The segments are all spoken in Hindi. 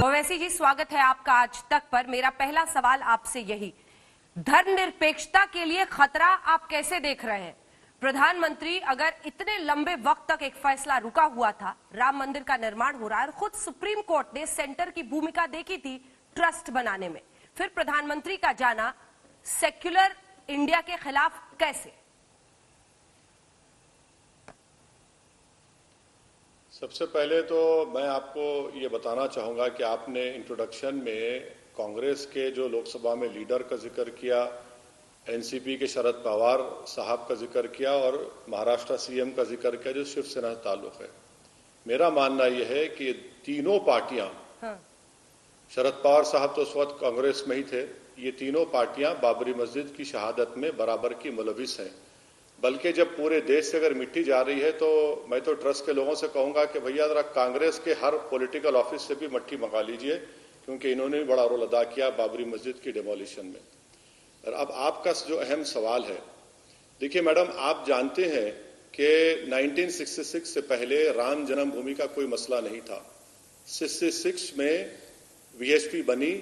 ओवैसी जी, स्वागत है आपका आज तक पर। मेरा पहला सवाल आपसे यही, धर्मनिरपेक्षता के लिए खतरा आप कैसे देख रहे हैं? प्रधानमंत्री, अगर इतने लंबे वक्त तक एक फैसला रुका हुआ था, राम मंदिर का निर्माण हो रहा है और खुद सुप्रीम कोर्ट ने सेंटर की भूमिका देखी थी ट्रस्ट बनाने में, फिर प्रधानमंत्री का जाना सेक्युलर इंडिया के खिलाफ कैसे? सबसे पहले तो मैं आपको ये बताना चाहूँगा कि आपने इंट्रोडक्शन में कांग्रेस के जो लोकसभा में लीडर का जिक्र किया, एनसीपी के शरद पवार साहब का जिक्र किया और महाराष्ट्र सीएम का जिक्र किया जो शिवसेना से ताल्लुक है। मेरा मानना यह है कि तीनों पार्टियां, शरद पवार साहब तो उस वक्त कांग्रेस में ही थे, ये तीनों पार्टियां बाबरी मस्जिद की शहादत में बराबर की मुलविस हैं। बल्कि जब पूरे देश से अगर मिट्टी जा रही है तो मैं तो ट्रस्ट के लोगों से कहूंगा कि भैया जरा कांग्रेस के हर पॉलिटिकल ऑफिस से भी मट्टी मंगा लीजिए, क्योंकि इन्होंने भी बड़ा रोल अदा किया बाबरी मस्जिद की डिमोलिशन में। और अब आपका जो अहम सवाल है, देखिए मैडम, आप जानते हैं कि 1966 से पहले राम जन्मभूमि का कोई मसला नहीं था। 66 में वीएचपी बनी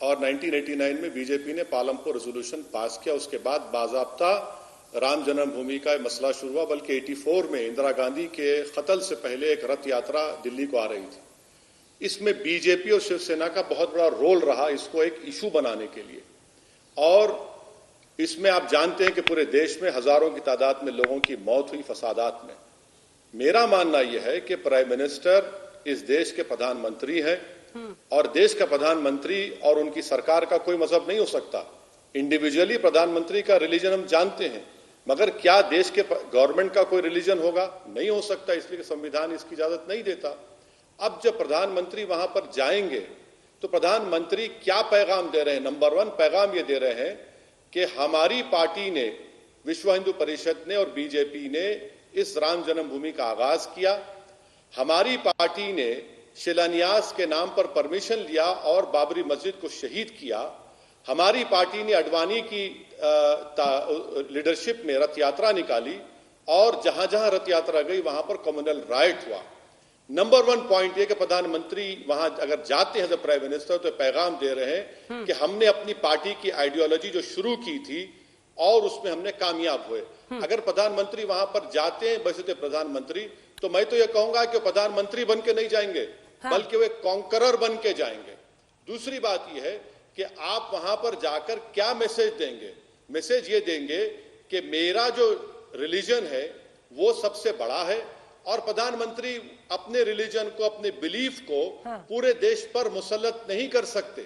और 1989 में बीजेपी ने पालमपुर रेजोल्यूशन पास किया। उसके बाद बाज़ाब्ता राम जन्मभूमि का मसला शुरू हुआ। बल्कि 84 में इंदिरा गांधी के कत्ल से पहले एक रथ यात्रा दिल्ली को आ रही थी। इसमें बीजेपी और शिवसेना का बहुत बड़ा रोल रहा इसको एक इशू बनाने के लिए। और इसमें आप जानते हैं कि पूरे देश में हजारों की तादाद में लोगों की मौत हुई फसादात में। मेरा मानना यह है कि प्राइम मिनिस्टर इस देश के प्रधानमंत्री हैं और देश का प्रधानमंत्री और उनकी सरकार का कोई मजहब नहीं हो सकता। इंडिविजुअली प्रधानमंत्री का रिलीजन हम जानते हैं, मगर क्या देश के गवर्नमेंट का कोई रिलीजन होगा? नहीं हो सकता, इसलिए संविधान इसकी इजाजत नहीं देता। अब जब प्रधानमंत्री वहां पर जाएंगे तो प्रधानमंत्री क्या पैगाम दे रहे हैं? नंबर 1 पैगाम ये दे रहे हैं कि हमारी पार्टी ने, विश्व हिंदू परिषद ने और बीजेपी ने इस राम जन्मभूमि का आगाज किया। हमारी पार्टी ने शिलान्यास के नाम पर परमिशन लिया और बाबरी मस्जिद को शहीद किया। हमारी पार्टी ने अडवाणी की लीडरशिप में रथ यात्रा निकाली और जहां जहां रथ यात्रा गई वहां पर कम्युनल राइट हुआ। नंबर 1 पॉइंट ये कि प्रधानमंत्री वहां अगर जाते हैं तो प्राइम मिनिस्टर तो पैगाम दे रहे हैं कि हमने अपनी पार्टी की आइडियोलॉजी जो शुरू की थी और उसमें हमने कामयाब हुए। अगर प्रधानमंत्री वहां पर जाते हैं वैसे तो प्रधानमंत्री, तो मैं तो ये कहूंगा कि प्रधानमंत्री बन के नहीं जाएंगे, बल्कि वे कॉन्करर बन के जाएंगे। दूसरी बात यह है कि आप वहां पर जाकर क्या मैसेज देंगे? मैसेज ये देंगे कि मेरा जो रिलीजन है वो सबसे बड़ा है और प्रधानमंत्री अपने रिलीजन को, अपने बिलीफ को पूरे देश पर मुसल्लत नहीं कर सकते।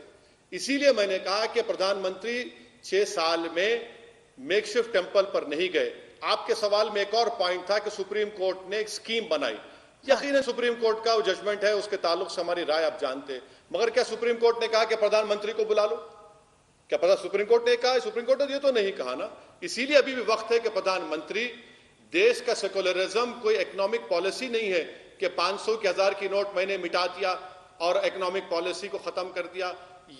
इसीलिए मैंने कहा कि प्रधानमंत्री 6 साल में मेकशिफ्ट टेंपल पर नहीं गए। आपके सवाल में एक और पॉइंट था कि सुप्रीम कोर्ट ने एक स्कीम बनाई। यकीनन सुप्रीम कोर्ट का वो जजमेंट है, उसके ताल्लुक से हमारी राय आप जानते हैं, मगर क्या सुप्रीम कोर्ट ने कहा कि प्रधानमंत्री को बुला लो? क्या पता सुप्रीम कोर्ट ने कहा? सुप्रीम कोर्ट ने ये तो नहीं कहा ना। इसीलिए अभी भी वक्त है कि प्रधानमंत्री, देश का सेकुलरिज्म कोई इकोनॉमिक पॉलिसी नहीं है कि 500 के 1000 की नोट मैंने मिटा दिया और इकोनॉमिक पॉलिसी को खत्म कर दिया।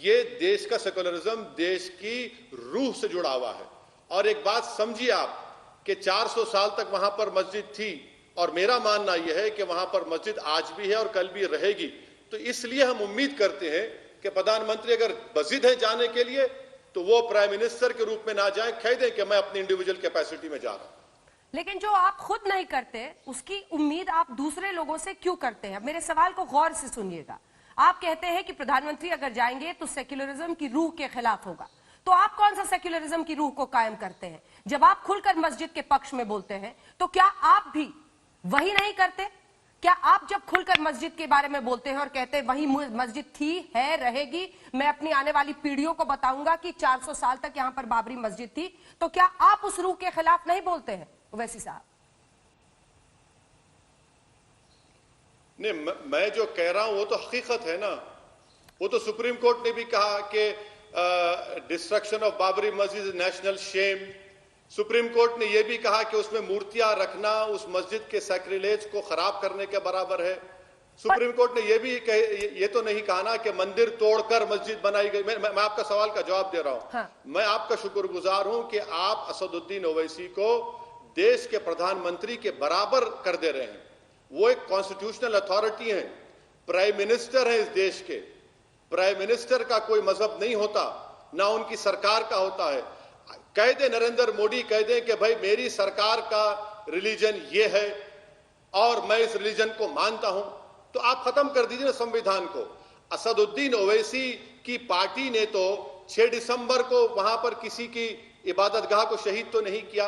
ये देश का सेकुलरिज्म देश की रूह से जुड़ा हुआ है। और एक बात समझिए आप कि 400 साल तक वहां पर मस्जिद थी और मेरा मानना यह है कि वहां पर मस्जिद आज भी है और कल भी रहेगी। तो इसलिए हम उम्मीद करते हैं कि प्रधानमंत्री अगर मस्जिद है जाने के लिए तो वो प्राइम मिनिस्टर के रूप में ना जाए, कह दें कि मैं अपनी इंडिविजुअल कैपेसिटी में जा रहा हूं। लेकिन जो आप खुद नहीं करते उसकी उम्मीद आप दूसरे लोगों से क्यों करते हैं? मेरे सवाल को गौर से सुनिएगा। आप कहते हैं कि प्रधानमंत्री अगर जाएंगे तो सेक्युलरिज्म की रूह के खिलाफ होगा, तो आप कौन सा सेक्युलरिज्म की रूह को कायम करते हैं? जब आप खुलकर मस्जिद के पक्ष में बोलते हैं तो क्या आप भी वही नहीं करते? क्या आप जब खुलकर मस्जिद के बारे में बोलते हैं और कहते हैं वही मस्जिद थी, है, रहेगी, मैं अपनी आने वाली पीढ़ियों को बताऊंगा कि 400 साल तक यहां पर बाबरी मस्जिद थी, तो क्या आप उस रूह के खिलाफ नहीं बोलते हैं ओवैसी साहब? नहीं, मैं जो कह रहा हूं वो तो हकीकत है ना। वो तो सुप्रीम कोर्ट ने भी कहा कि destruction of Babri Masjid is national shame. Supreme court ने यह भी कहा कि उसमें मूर्तियां रखना उस मस्जिद के सैक्रिलेज को खराब करने के बराबर है। सुप्रीम कोर्ट ने ये तो नहीं कहा ना कि मंदिर तोड़कर मस्जिद बनाई गई। मैं आपका सवाल का जवाब दे रहा हूं। हाँ। मैं आपका शुक्रगुजार हूं कि आप असदुद्दीन ओवैसी को देश के प्रधानमंत्री के बराबर कर दे रहे हैं। वो एक कॉन्स्टिट्यूशनल अथॉरिटी है, प्राइम मिनिस्टर है इस देश के। प्राइम मिनिस्टर का कोई मजहब नहीं होता, ना उनकी सरकार का होता है। कह दे नरेंद्र मोदी, कह दे कि भाई मेरी सरकार का रिलीजन ये है और मैं इस रिलीजन को मानता हूं, तो आप खत्म कर दीजिए ना संविधान को। असदुद्दीन ओवैसी की पार्टी ने तो 6 दिसंबर को वहां पर किसी की इबादतगाह को शहीद तो नहीं किया।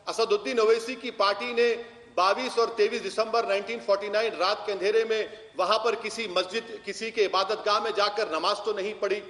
असदुद्दीन ओवैसी की पार्टी ने 22 और 23 दिसंबर 1949 रात के अंधेरे में वहां पर किसी मस्जिद, किसी के इबादतगाह में जाकर नमाज तो नहीं पढ़ी।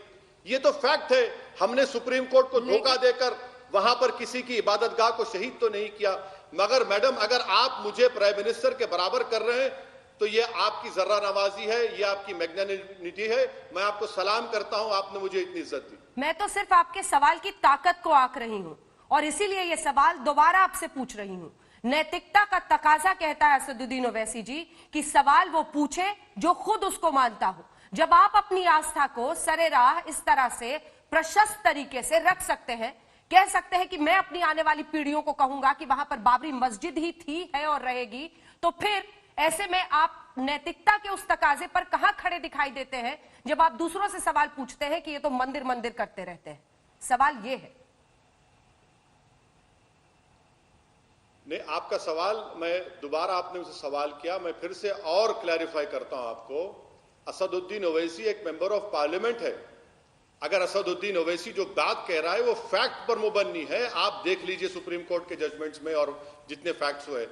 ये तो फैक्ट है। हमने सुप्रीम कोर्ट को धोखा देकर वहां पर किसी की इबादतगाह को शहीद तो नहीं किया। मगर मैडम, अगर आप मुझे प्राइम मिनिस्टर के बराबर कर रहे हैं तो ये आपकी जर्रा नवाजी है, ये आपकी मैग्नानिमिटी है। मैं आपको सलाम करता हूं, आपने मुझे इतनी इज्जत दी। मैं तो सिर्फ आपके सवाल की ताकत को आंक रही हूं और इसीलिए ये सवाल दोबारा आपसे पूछ रही हूं। नैतिकता का तकाजा कहता है असदुद्दीन ओवैसी जी कि सवाल वो पूछे जो खुद उसको मानता हो। जब आप अपनी आस्था को सरेराह इस तरह से प्रशस्त तरीके से रख सकते हैं, कह सकते हैं कि मैं अपनी आने वाली पीढ़ियों को कहूंगा कि वहां पर बाबरी मस्जिद ही थी, है और रहेगी, तो फिर ऐसे में आप नैतिकता के उस तकाजे पर कहां खड़े दिखाई देते हैं जब आप दूसरों से सवाल पूछते हैं कि ये तो मंदिर मंदिर करते रहते हैं। सवाल ये है। नहीं, आपका सवाल, मैं दोबारा आपने मुझसे सवाल किया, मैं फिर से और क्लैरिफाई करता हूं आपको। असदुद्दीन ओवैसी एक मेंबर ऑफ पार्लियामेंट है। अगर असदुद्दीन ओवैसी जो बात कह रहा है वो फैक्ट पर मुबन्नी है, आप देख लीजिए सुप्रीम कोर्ट के जजमेंट्स में और जितने फैक्ट्स हुए।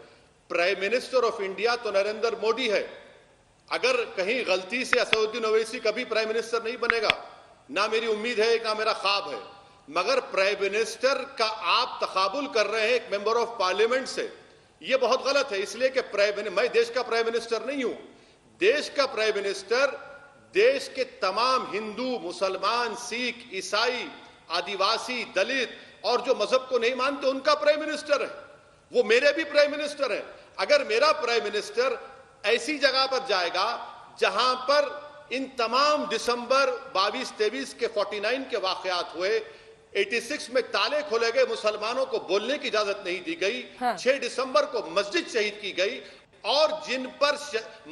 प्राइम मिनिस्टर ऑफ इंडिया तो नरेंद्र मोदी है। अगर कहीं गलती से असदुद्दीन ओवैसी कभी प्राइम मिनिस्टर नहीं बनेगा, ना मेरी उम्मीद है, ना मेरा ख्वाब है, मगर प्राइम मिनिस्टर का आप तकाबुल कर रहे हैं एक मेंबर ऑफ पार्लियामेंट से, यह बहुत गलत है। इसलिए कि मैं देश का प्राइम मिनिस्टर नहीं हूं। देश का प्राइम मिनिस्टर देश के तमाम हिंदू, मुसलमान, सिख, ईसाई, आदिवासी, दलित और जो मजहब को नहीं मानते उनका प्राइम मिनिस्टर है। वो मेरे भी प्राइम मिनिस्टर हैं। अगर मेरा प्राइम मिनिस्टर ऐसी जगह पर जाएगा जहां पर इन तमाम दिसंबर 22-23 के 49 के वाकयात हुए, 86 में ताले खोले गए, मुसलमानों को बोलने की इजाजत नहीं दी गई, 6 दिसंबर को मस्जिद शहीद की गई और जिन पर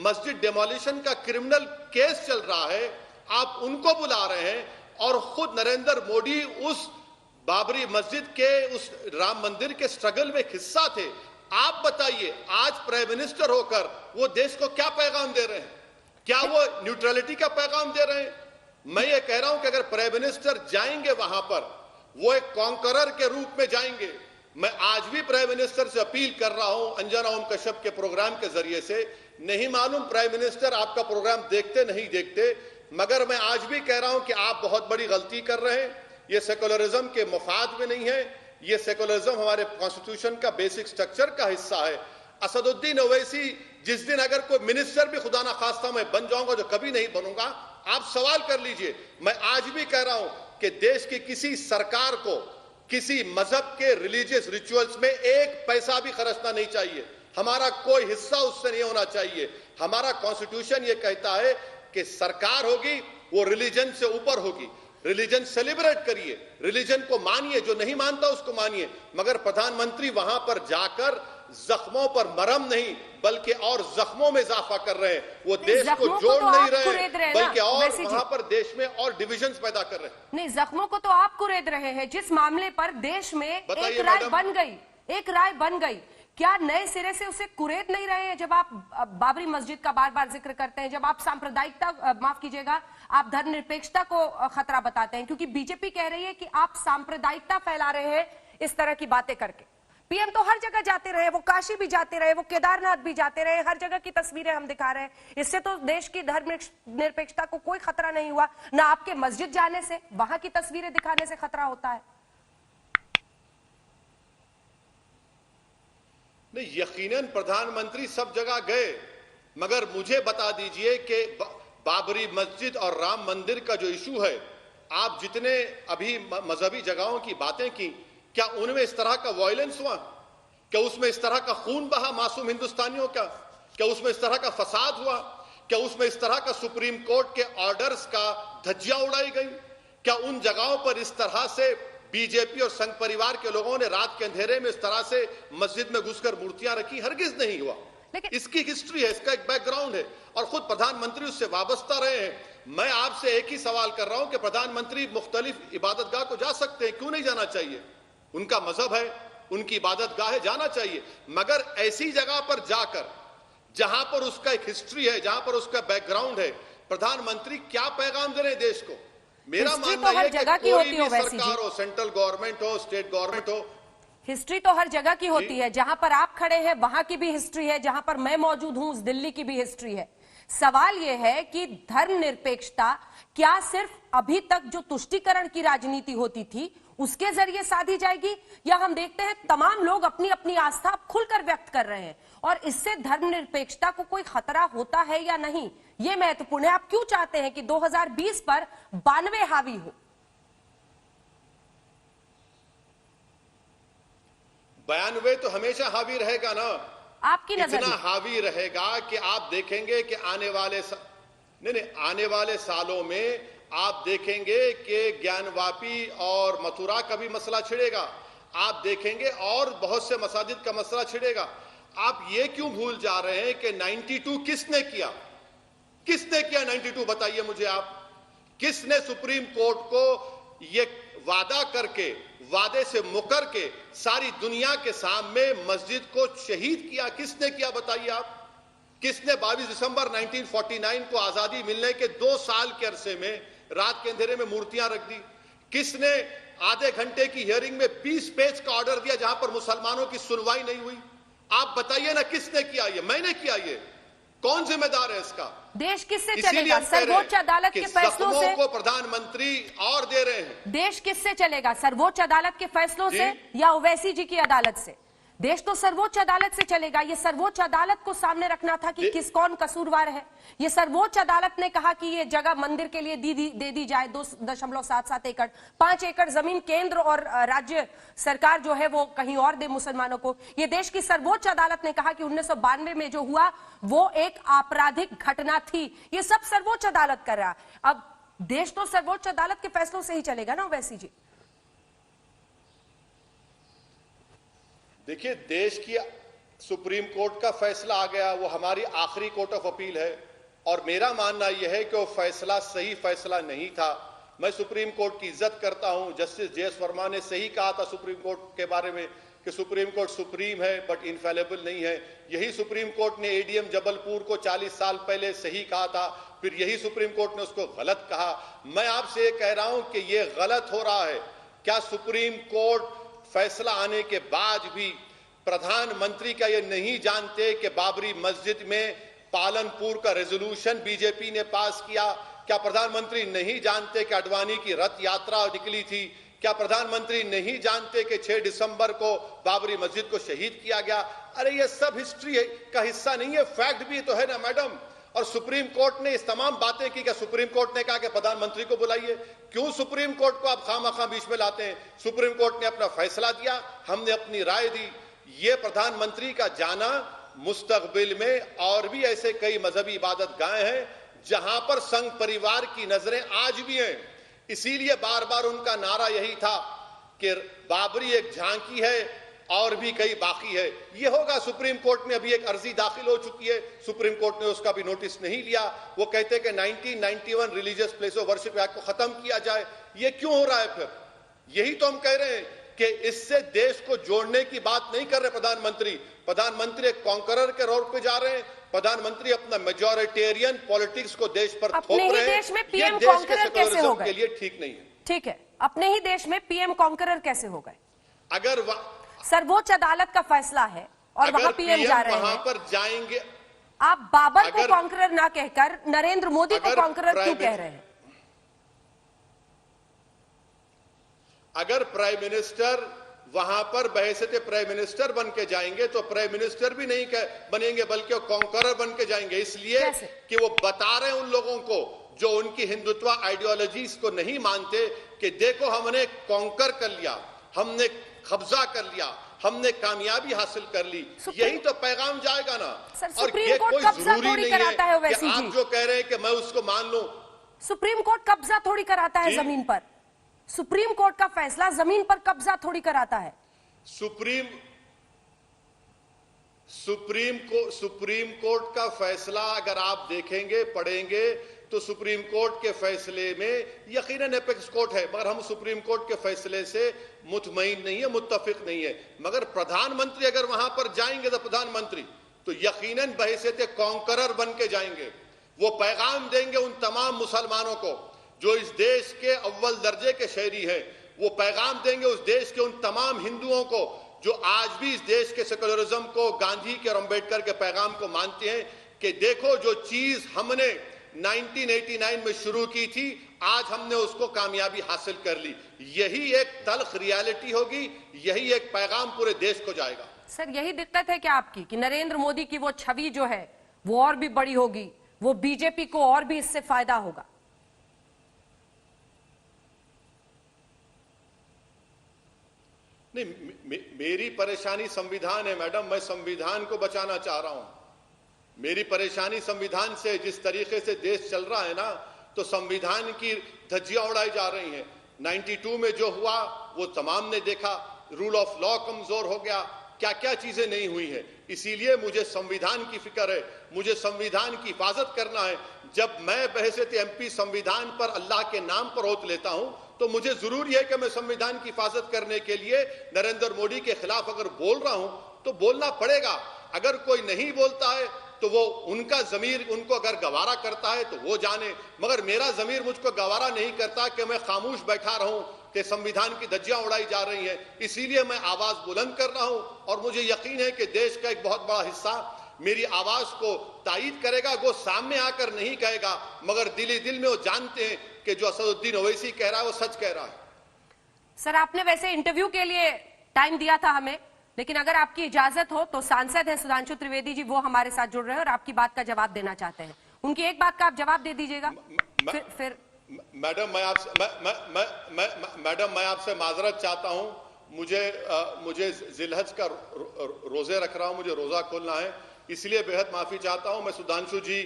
मस्जिद डेमोलिशन का क्रिमिनल केस चल रहा है, आप उनको बुला रहे हैं और खुद नरेंद्र मोदी उस बाबरी मस्जिद के, उस राम मंदिर के स्ट्रगल में हिस्सा थे। आप बताइए, आज प्राइम मिनिस्टर होकर वो देश को क्या पैगाम दे रहे हैं? क्या वो न्यूट्रलिटी का पैगाम दे रहे हैं? मैं ये कह रहा हूं कि अगर प्राइम मिनिस्टर जाएंगे वहां पर, वो एक कॉन्करर के रूप में जाएंगे। मैं आज भी प्राइम मिनिस्टर से अपील कर रहा हूं अंजना ओम कश्यप के प्रोग्राम के जरिए से। नहीं मालूम प्राइम मिनिस्टर आपका प्रोग्राम देखते नहीं देखते, मगर मैं आज भी कह रहा हूं कि आप बहुत बड़ी गलती कर रहे हैं। ये सेकुलरिज्म के मुफाद में नहीं है, ये सेकुलरिज्म हमारे कॉन्स्टिट्यूशन का बेसिक स्ट्रक्चर का हिस्सा है। असदुद्दीन ओवैसी जिस दिन अगर कोई मिनिस्टर भी खुदा ना खास्ता मैं बन जाऊंगा, जो कभी नहीं बनूंगा, आप सवाल कर लीजिए। मैं आज भी कह रहा हूं कि देश की किसी सरकार को किसी मजहब के रिलीजियस रिचुअल्स में एक पैसा भी खर्चना नहीं चाहिए। हमारा कोई हिस्सा उससे नहीं होना चाहिए। हमारा कॉन्स्टिट्यूशन ये कहता है कि सरकार होगी वो रिलीजन से ऊपर होगी। रिलीजन सेलिब्रेट करिए, रिलीजन को मानिए, जो नहीं मानता उसको मानिए, मगर प्रधानमंत्री वहां पर जाकर जख्मों पर मरहम नहीं बल्कि और जख्मों में इजाफा कर रहे हैं। वो देश को जोड़ नहीं रहे बल्कि और वहां पर देश में और डिविजन्स पैदा कर रहे हैं। नहीं, जख्मों को तो आप कुरेद रहे हैं। जिस मामले पर देश में एक राय बन गई, एक राय बन गई, क्या नए सिरे से उसे कुरेद नहीं रहे हैं? जब आप बाबरी मस्जिद का बार बार जिक्र करते हैं, जब आप सांप्रदायिकता, माफ कीजिएगा, आप धर्मनिरपेक्षता को खतरा बताते हैं, क्योंकि बीजेपी कह रही है कि आप सांप्रदायिकता फैला रहे हैं इस तरह की बातें करके। पीएम तो हर जगह जाते रहे, वो काशी भी जाते रहे, वो केदारनाथ भी जाते रहे, हर जगह की तस्वीरें हम दिखा रहे हैं। इससे तो देश की धर्मनिरपेक्षता को कोई खतरा नहीं हुआ। ना आपके मस्जिद जाने से, वहां की तस्वीरें दिखाने से खतरा होता है। नहीं, यकीनन प्रधानमंत्री सब जगह गए, मगर मुझे बता दीजिए कि बाबरी मस्जिद और राम मंदिर का जो इशू है, आप जितने अभी मजहबी जगहों की बातें की, क्या उनमें इस तरह का वायलेंस हुआ? क्या उसमें इस तरह का खून बहा मासूम हिंदुस्तानियों का? क्या उसमें इस तरह का फसाद हुआ? क्या उसमें इस तरह का सुप्रीम कोर्ट के ऑर्डर्स का धज्जियां उड़ाई गई? क्या उन जगहों पर इस तरह से बीजेपी और संघ परिवार के लोगों ने रात के अंधेरे में इस तरह से मस्जिद में घुसकर मूर्तियां रखी? हरगिज नहीं हुआ। लेकिन इसकी हिस्ट्री है, इसका एक बैकग्राउंड है और खुद प्रधानमंत्री उससे वाबस्ता रहे हैं। मैं आपसे एक ही सवाल कर रहा हूं कि प्रधानमंत्री मुख्तलिफ इबादतगाह को जा सकते हैं, क्यों नहीं जाना चाहिए? उनका मजहब है, उनकी इबादतगाह है, जाना चाहिए, मगर ऐसी जगह पर जाकर जहां पर उसका एक हिस्ट्री है, जहां पर उसका बैकग्राउंड है, प्रधानमंत्री क्या पैगाम दे रहे हैं देश को? मेरा मानना है कि कोई भी सरकार हो, सेंट्रल गवर्नमेंट हो, स्टेट गवर्नमेंट हो, हिस्ट्री तो हर जगह की होती है। जहां पर आप खड़े हैं वहां की भी हिस्ट्री है, जहां पर मैं मौजूद हूं उस दिल्ली की भी हिस्ट्री है। सवाल यह है कि धर्मनिरपेक्षता क्या सिर्फ अभी तक जो तुष्टीकरण की राजनीति होती थी उसके जरिए साधी जाएगी, या हम देखते हैं तमाम लोग अपनी अपनी आस्था खुलकर व्यक्त कर रहे हैं और इससे धर्मनिरपेक्षता को कोई खतरा होता है या नहीं, यह महत्वपूर्ण है। आप क्यों चाहते हैं कि 2020 पर 92 हावी हो? 92 तो हमेशा हावी रहेगा ना। आपकी नजर इतना हावी रहेगा कि आप देखेंगे कि आने वाले सालों में आप देखेंगे कि ज्ञानवापी और मथुरा का भी मसला छिड़ेगा, आप देखेंगे और बहुत से मसाजिद का मसला छिड़ेगा। आप ये क्यों भूल जा रहे हैं कि 92 किसने किया? 92 बताइए मुझे आप। किसने सुप्रीम कोर्ट को ये वादा करके, वादे से मुकर के सारी दुनिया के सामने मस्जिद को शहीद किया? किसने किया बताइए आप? किसने 22 दिसंबर 1949 को आजादी मिलने के 2 साल के अरसे में रात के अंधेरे में मूर्तियां रख दी? किसने आधे घंटे की हियरिंग में 20 पेज का ऑर्डर दिया जहां पर मुसलमानों की सुनवाई नहीं हुई? आप बताइए ना, किसने किया? ये मैंने किया। ये कौन जिम्मेदार है इसका? देश किससे चलेगा? सर्वोच्च अदालत के फैसलों से को प्रधानमंत्री और दे रहे हैं। देश किससे चलेगा? सर्वोच्च अदालत के फैसलों से या ओवैसी जी की अदालत से? देश तो सर्वोच्च अदालत से चलेगा। ये सर्वोच्च अदालत को सामने रखना था कि किस कौन कसूरवार है। ये सर्वोच्च अदालत ने कहा कि ये जगह मंदिर के लिए दे दी जाए 2.77 एकड़, 5 एकड़ जमीन केंद्र और राज्य सरकार जो है वो कहीं और दे मुसलमानों को। ये देश की सर्वोच्च अदालत ने कहा कि 1992 में जो हुआ वो एक आपराधिक घटना थी। ये सब सर्वोच्च अदालत कर रहा। अब देश तो सर्वोच्च अदालत के फैसलों से ही चलेगा ना ओवैसी जी। देखिए, देश की सुप्रीम कोर्ट का फैसला आ गया, वो हमारी आखिरी कोर्ट ऑफ अपील है और मेरा मानना यह है कि वो फैसला सही फैसला नहीं था। मैं सुप्रीम कोर्ट की इज्जत करता हूं। जस्टिस जे एस वर्मा ने सही कहा था सुप्रीम कोर्ट के बारे में कि सुप्रीम कोर्ट सुप्रीम है बट इनफेलेबल नहीं है। यही सुप्रीम कोर्ट ने एडीएम जबलपुर को 40 साल पहले सही कहा था, फिर यही सुप्रीम कोर्ट ने उसको गलत कहा। मैं आपसे ये कह रहा हूं कि ये गलत हो रहा है। क्या सुप्रीम कोर्ट फैसला आने के बाद भी प्रधानमंत्री क्या ये नहीं जानते कि बाबरी मस्जिद में पालनपुर का रेजोल्यूशन बीजेपी ने पास किया? क्या प्रधानमंत्री नहीं जानते कि अडवाणी की रथ यात्रा निकली थी? क्या प्रधानमंत्री नहीं जानते कि 6 दिसंबर को बाबरी मस्जिद को शहीद किया गया? अरे ये सब हिस्ट्री का हिस्सा नहीं है, फैक्ट भी तो है ना मैडम। और सुप्रीम कोर्ट ने इस तमाम बातें की। क्या सुप्रीम कोर्ट ने कहा कि प्रधानमंत्री को बुलाइए? क्यों सुप्रीम कोर्ट को आप खामखा बीच में लाते हैं? सुप्रीम कोर्ट ने अपना फैसला दिया, हमने अपनी राय दी। ये प्रधानमंत्री का जाना मुस्तकबिल में और भी ऐसे कई मजहबी इबादतगाह हैं जहां पर संघ परिवार की नजरें आज भी हैं। इसीलिए बार बार उनका नारा यही था कि बाबरी एक झांकी है और भी कई बाकी है। ये होगा। सुप्रीम कोर्ट में अभी एक अर्जी दाखिल हो चुकी है, सुप्रीम कोर्ट ने उसका भी नोटिस नहीं लिया। वो कहते हैं कि 1991 religious place of worship act को खत्म किया जाए। ये क्यों हो रहा है? फिर यही तो हम कह रहे हैं कि इससे देश को जोड़ने की बात नहीं कर रहे प्रधानमंत्री। प्रधानमंत्री एक कॉन्करर के रोड पे जा रहे हैं। प्रधानमंत्री अपना मेजॉरिटेरियन पॉलिटिक्स को देश पर थोप रहे हैं। देश में पीएम कॉन्करर कैसे हो गए? के लिए ठीक नहीं है। ठीक है, अपने ही देश में पीएम कॉन्करर कैसे हो गए? अगर सर्वोच्च अदालत का फैसला है और वहां पीएम जा रहे हैं, वहां पर जाएंगे। आप बाबर को कॉन्करर ना कहकर नरेंद्र मोदी को कॉन्करर क्यों कह रहे हैं? अगर प्राइम मिनिस्टर वहां पर बहैसियत प्राइम मिनिस्टर बन के जाएंगे तो प्राइम मिनिस्टर भी नहीं बनेंगे बल्कि वो कॉन्करर बन के जाएंगे। इसलिए कि वो बता रहे हैं उन लोगों को जो उनकी हिंदुत्व आइडियोलॉजीज को नहीं मानते कि देखो हमने कॉन्कर कर लिया, हमने कब्जा कर लिया, हमने कामयाबी हासिल कर ली। यही तो पैगाम जाएगा ना। और ये कोई जरूरी नहीं है कि आप जो कह रहे हैं कि मैं उसको मान लूं। सुप्रीम कोर्ट कब्जा थोड़ी कराता है जमीन पर। सुप्रीम कोर्ट का फैसला जमीन पर कब्जा थोड़ी कराता है। सुप्रीम कोर्ट का फैसला अगर आप देखेंगे, पढ़ेंगे, तो सुप्रीम कोर्ट के फैसले में यकीनन एपेक्स कोर्ट है, मगर हम सुप्रीम कोर्ट के फैसले से मुतमईन नहीं है, मुत्तफिक नहीं है। मगर प्रधानमंत्री अगर वहां पर जाएंगे तो प्रधानमंत्री तो यकीनन बहैसियत कॉन्करर बन के जाएंगे। वो पैगाम देंगे उन तमाम मुसलमानों को जो इस देश के अव्वल दर्जे के शहरी हैं। वो पैगाम देंगे उस देश के उन तमाम हिंदुओं को जो आज भी इस देश के सेकुलरिज्म को, गांधी के और अंबेडकर के पैगाम को मानते हैं कि देखो जो चीज हमने 1989 में शुरू की थी, आज हमने उसको कामयाबी हासिल कर ली। यही एक तल्ख रियलिटी होगी, यही एक पैगाम पूरे देश को जाएगा। सर यही दिक्कत है क्या आपकी कि नरेंद्र मोदी की वो छवि जो है वो और भी बड़ी होगी, वो बीजेपी को और भी इससे फायदा होगा? नहीं, मेरी परेशानी संविधान है मैडम, मैं संविधान को बचाना चाह रहा हूं। मेरी परेशानी संविधान से, जिस तरीके से देश चल रहा है ना, तो संविधान की धज्जियां उड़ाई जा रही हैं। 92 में जो हुआ वो तमाम ने देखा, रूल ऑफ लॉ कमजोर हो गया, क्या क्या चीजें नहीं हुई हैं। इसीलिए मुझे संविधान की फिक्र है, मुझे संविधान की हिफाजत करना है। जब मैं बहैसियत एमपी संविधान पर अल्लाह के नाम पर ओत लेता हूं तो मुझे जरूरी है कि मैं संविधान की हिफाजत करने के लिए नरेंद्र मोदी के खिलाफ अगर बोल रहा हूं तो बोलना पड़ेगा। अगर कोई नहीं बोलता है तो वो उनका जमीर उनको अगर गवारा करता है तो वो जाने, मगर मेरा जमीर मुझको गवारा नहीं करता कि मैं खामोश बैठा रहूं कि संविधान की धज्जियां उड़ाई जा रही हैं। इसीलिए मैं आवाज बुलंद कर रहा हूं और मुझे यकीन है कि देश का एक बहुत बड़ा हिस्सा मेरी आवाज को तायीद करेगा। वो सामने आकर नहीं कहेगा, मगर दिल ही दिल में वो जानते हैं कि जो असदुद्दीन ओवैसी कह रहा है वो सच कह रहा है। सर आपने वैसे इंटरव्यू के लिए टाइम दिया था हमें, लेकिन अगर आपकी इजाजत हो तो सांसद हैं सुधांशु त्रिवेदी जी, वो हमारे साथ जुड़ रहे हैं और आपकी बात का जवाब देना चाहते हैं। उनकी एक बात का आप जवाब दे दीजिएगा। फिर मैडम मैं आपसे माजरत चाहता हूं। मुझे जिलहज का रोजे रख रहा हूं, मुझे रोजा खोलना है, इसलिए बेहद माफी चाहता हूं। मैं सुधांशु जी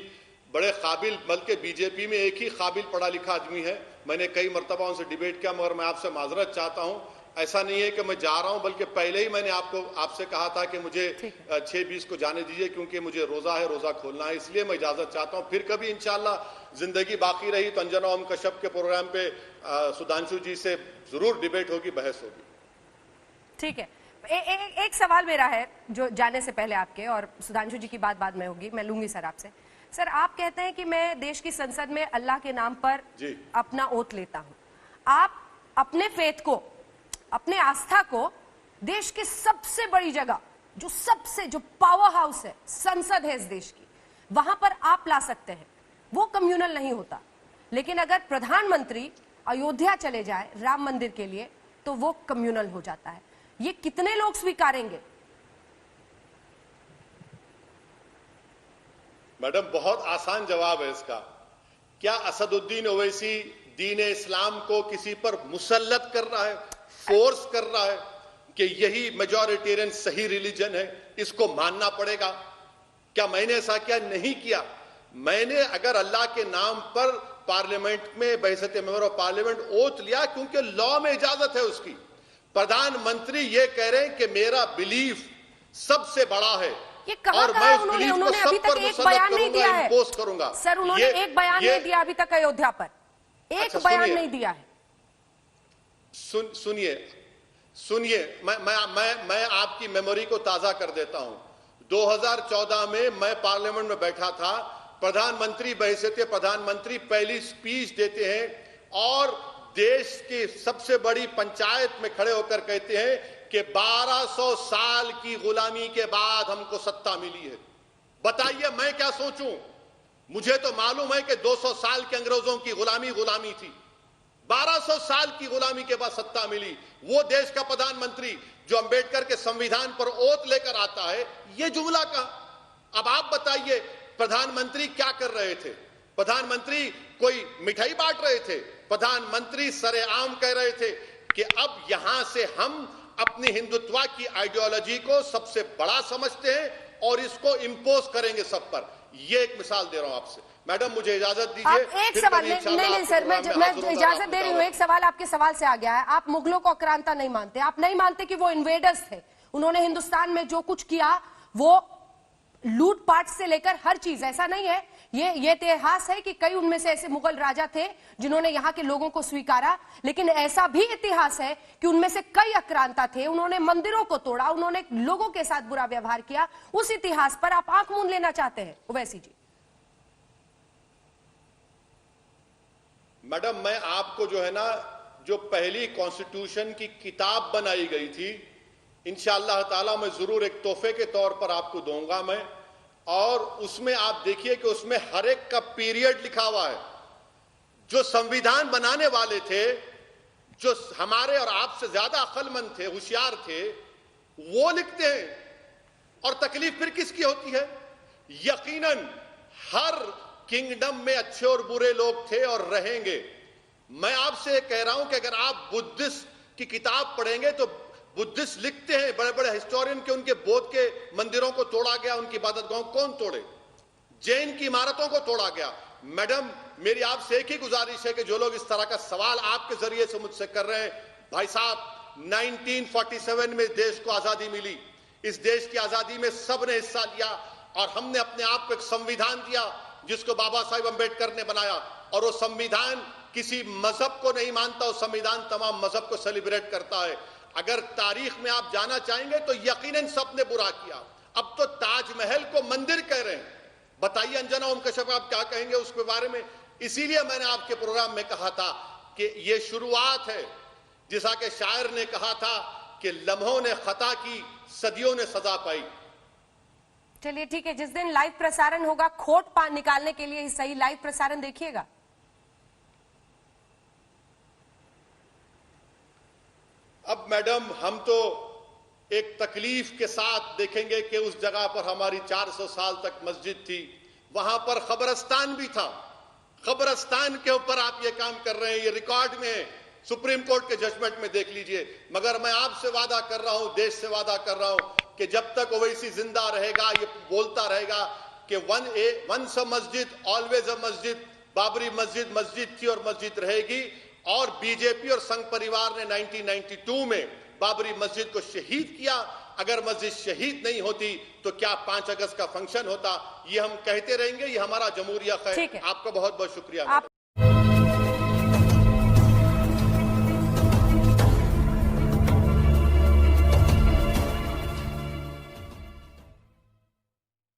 बड़े काबिल, बल्कि बीजेपी में एक ही काबिल पढ़ा लिखा आदमी है, मैंने कई मरतबा उनसे डिबेट किया, मगर मैं आपसे माजरत चाहता हूं। ऐसा नहीं है कि मैं जा रहा हूं, बल्कि पहले ही मैंने आपसे कहा था कि मुझे 6:20 को जाने दीजिए, क्योंकि मुझे रोजा है, रोजा खोलना है, इसलिए मैं इजाजत चाहता हूं। फिर कभी इंशाल्लाह जिंदगी बाकी रही तो अंजना ओम कश्यप के प्रोग्राम पे सुधांशु जी से जरूर डिबेट होगी, बहस होगी। ठीक है। एक सवाल मेरा है जो जाने से पहले आपके, और सुधांशु जी की बात बाद में होगी, मैं लूंगी सर आपसे। सर आप कहते हैं कि मैं देश की संसद में अल्लाह के नाम पर अपना ओथ लेता हूं। आप अपने फेथ को, अपने आस्था को देश की सबसे बड़ी जगह, जो पावर हाउस है, संसद है इस देश की, वहां पर आप ला सकते हैं। वो कम्युनल नहीं होता। लेकिन अगर प्रधानमंत्री अयोध्या चले जाए राम मंदिर के लिए तो वो कम्युनल हो जाता है। ये कितने लोग स्वीकारेंगे? मैडम बहुत आसान जवाब है इसका। क्या असदुद्दीन ओवैसी दीन इस्लाम को किसी पर मुसल्लत कर रहा है, फोर्स कर रहा है कि यही मेजॉरिटेरियन सही रिलीजन है, इसको मानना पड़ेगा? क्या मैंने ऐसा क्या नहीं किया? मैंने अगर अल्लाह के नाम पर पार्लियामेंट में बहसत मेंबर ऑफ पार्लियामेंट ओथ लिया, क्योंकि लॉ में इजाजत है उसकी। प्रधानमंत्री ये कह रहे हैं कि मेरा बिलीफ सबसे बड़ा है और मैं उस बिलीफ को सब पर मुसल्लत करूंगा, इंपोज करूंगा। सर उन्होंने एक बयान नहीं दिया अभी तक अयोध्या पर, एक बयान नहीं दिया है। सुनिए, मैं आपकी मेमोरी को ताजा कर देता हूं। 2014 में मैं पार्लियामेंट में बैठा था, प्रधानमंत्री बहैसियत प्रधानमंत्री पहली स्पीच देते हैं और देश की सबसे बड़ी पंचायत में खड़े होकर कहते हैं कि 1200 साल की गुलामी के बाद हमको सत्ता मिली है। बताइए मैं क्या सोचूं? मुझे तो मालूम है कि 200 साल के अंग्रेजों की गुलामी थी, 1200 साल की गुलामी के बाद सत्ता मिली। वो देश का प्रधानमंत्री जो अंबेडकर के संविधान पर ओथ लेकर आता है, ये जुमला का। अब आप बताइए प्रधानमंत्री क्या कर रहे थे? प्रधानमंत्री कोई मिठाई बांट रहे थे? प्रधानमंत्री सरेआम कह रहे थे कि अब यहां से हम अपनी हिंदुत्व की आइडियोलॉजी को सबसे बड़ा समझते हैं और इसको इंपोज करेंगे सब पर। ये एक मिसाल दे रहा हूं आपसे। मैडम मुझे इजाजत दीजिए। एक सवाल नहीं सर, मैं इजाजत दे रही हूँ। एक सवाल आपके सवाल से आ गया है। आप मुगलों को आक्रांता नहीं मानते, आप नहीं मानते कि वो इन्वेडर्स थे, उन्होंने हिंदुस्तान में जो कुछ किया वो लूटपाट से लेकर हर चीज, ऐसा नहीं है। ये इतिहास है कि कई उनमें से ऐसे मुगल राजा थे जिन्होंने यहाँ के लोगों को स्वीकारा, लेकिन ऐसा भी इतिहास है कि उनमें से कई आक्रांता थे, उन्होंने मंदिरों को तोड़ा, उन्होंने लोगों के साथ बुरा व्यवहार किया। उस इतिहास पर आप आंख मूंद लेना चाहते हैं ओवैसी जी? मैडम, मैं आपको जो है ना, जो पहली कॉन्स्टिट्यूशन की किताब बनाई गई थी, इंशाअल्लाह ताला मैं जरूर एक तोहफे के तौर पर आपको दूंगा मैं, और उसमें आप देखिए कि उसमें हर एक का पीरियड लिखा हुआ है। जो संविधान बनाने वाले थे, जो हमारे और आपसे ज्यादा अक्लमंद थे, होशियार थे, वो लिखते हैं। और तकलीफ फिर किसकी होती है? यकीनन हर किंगडम में अच्छे और बुरे लोग थे और रहेंगे। मैं आपसे कह रहा हूं कि अगर आप बुद्धिस्ट की किताब पढ़ेंगे तो बुद्धिस्ट लिखते हैं, बड़े बड़े हिस्टोरियन के, उनके बौद्ध के मंदिरों को तोड़ा गया, उनकी इबादत गाहों कौन तोड़े? जैन की इमारतों को तोड़ा गया। मैडम, मेरी आपसे एक ही गुजारिश है कि जो लोग इस तरह का सवाल आपके जरिए से मुझसे कर रहे हैं, भाई साहब, 1947 में देश को आजादी मिली। इस देश की आजादी में सबने हिस्सा लिया और हमने अपने आप को एक संविधान दिया जिसको बाबा साहिब अंबेडकर ने बनाया। और वो संविधान किसी मजहब को नहीं मानता, वो संविधान तमाम मजहब को सेलिब्रेट करता है। अगर तारीख में आप जाना चाहेंगे तो यकीनन सबने बुरा किया। अब तो ताजमहल को मंदिर कह रहे हैं। बताइए अंजना ओम कश्यप, आप क्या कहेंगे उसके बारे में? इसीलिए मैंने आपके प्रोग्राम में कहा था कि ये शुरुआत है। जैसा कि शायर ने कहा था कि लम्हों ने खता की, सदियों ने सजा पाई। चलिए ठीक है, जिस दिन लाइव प्रसारण होगा खोट निकालने के लिए सही लाइव प्रसारण देखिएगा। अब मैडम, हम तो एक तकलीफ के साथ देखेंगे कि उस जगह पर हमारी 400 साल तक मस्जिद थी, वहां पर खबरस्तान भी था। खबरस्तान के ऊपर आप ये काम कर रहे हैं, ये रिकॉर्ड में है, सुप्रीम कोर्ट के जजमेंट में देख लीजिए। मगर मैं आपसे वादा कर रहा हूं, देश से वादा कर रहा हूं कि जब तक ओवैसी जिंदा रहेगा, ये बोलता रहेगा कि वंस अ मस्जिद ऑलवेज अ मस्जिद, बाबरी मस्जिद मस्जिद थी और मस्जिद रहेगी। और बीजेपी और संघ परिवार ने 1992 में बाबरी मस्जिद को शहीद किया। अगर मस्जिद शहीद नहीं होती तो क्या 5 अगस्त का फंक्शन होता? ये हम कहते रहेंगे, ये हमारा जमहूरियत है। आपका बहुत बहुत शुक्रिया।